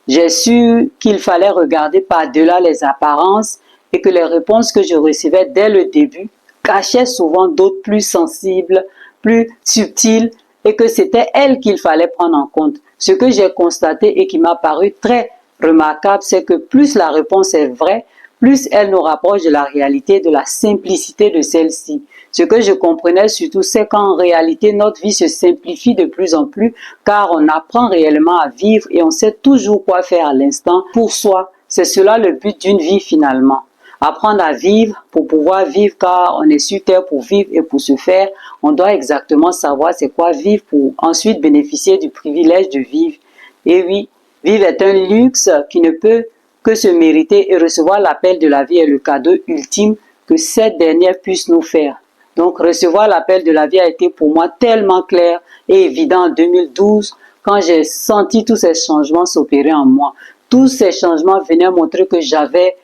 J'ai su qu'il fallait regarder par-delà les apparences et que les réponses que je recevais dès le début cachaient souvent d'autres plus sensibles, plus subtiles et que c'était elles qu'il fallait prendre en compte. Ce que j'ai constaté et qui m'a paru très remarquable, c'est que plus la réponse est vraie, plus elle nous rapproche de la réalité, de la simplicité de celle-ci. Ce que je comprenais surtout, c'est qu'en réalité, notre vie se simplifie de plus en plus car on apprend réellement à vivre et on sait toujours quoi faire à l'instant pour soi. C'est cela le but d'une vie finalement. Apprendre à vivre pour pouvoir vivre car on est sur terre pour vivre et pour se faire, on doit exactement savoir c'est quoi vivre pour ensuite bénéficier du privilège de vivre. Et oui, vivre est un luxe qui ne peut que se mériter et recevoir l'appel de la vie est le cadeau ultime que cette dernière puisse nous faire. Donc recevoir l'appel de la vie a été pour moi tellement clair et évident en 2012 quand j'ai senti tous ces changements s'opérer en moi. Tous ces changements venaient montrer que j'avais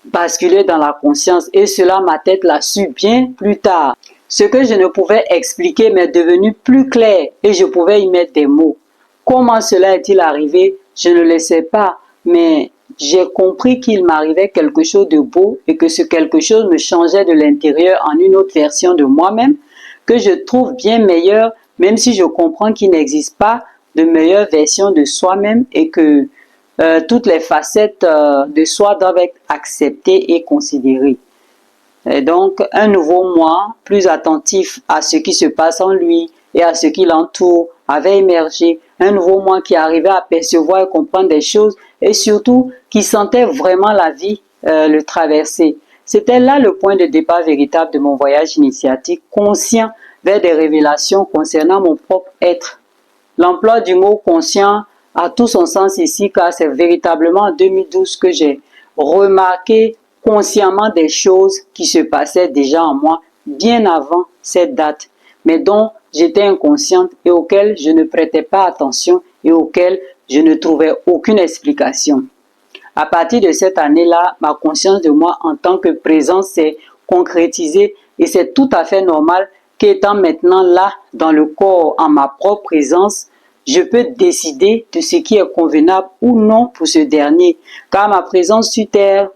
basculé dans la conscience et cela ma tête l'a su bien plus tard. Ce que je ne pouvais expliquer m'est devenu plus clair et je pouvais y mettre des mots. Comment cela est-il arrivé? Je ne le sais pas, mais j'ai compris qu'il m'arrivait quelque chose de beau et que ce quelque chose me changeait de l'intérieur en une autre version de moi-même que je trouve bien meilleure, même si je comprends qu'il n'existe pas de meilleure version de soi-même et que toutes les facettes de soi doivent être acceptées et considérées. Et donc, un nouveau moi, plus attentif à ce qui se passe en lui et à ce qui l'entoure, avait émergé. Un nouveau moi qui arrivait à percevoir et comprendre des choses et surtout qui sentait vraiment la vie le traverser. C'était là le point de départ véritable de mon voyage initiatique, conscient vers des révélations concernant mon propre être. L'emploi du mot conscient a tout son sens ici car c'est véritablement en 2012 que j'ai remarqué consciemment des choses qui se passaient déjà en moi bien avant cette date, mais dont j'étais inconsciente et auxquelles je ne prêtais pas attention et auxquelles je ne trouvais aucune explication. À partir de cette année-là, ma conscience de moi en tant que présence s'est concrétisée et c'est tout à fait normal qu'étant maintenant là, dans le corps, en ma propre présence, je peux décider de ce qui est convenable ou non pour ce dernier, car ma présence sur Terre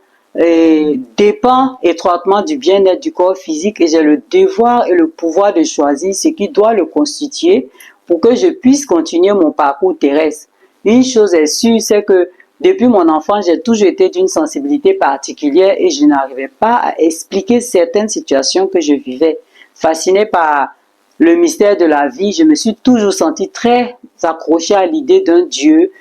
dépend étroitement du bien-être du corps physique et j'ai le devoir et le pouvoir de choisir ce qui doit le constituer pour que je puisse continuer mon parcours terrestre. Une chose est sûre, c'est que depuis mon enfance, j'ai toujours été d'une sensibilité particulière et je n'arrivais pas à expliquer certaines situations que je vivais. Fascinée par le mystère de la vie, je me suis toujours sentie très accrochée à l'idée d'un Dieu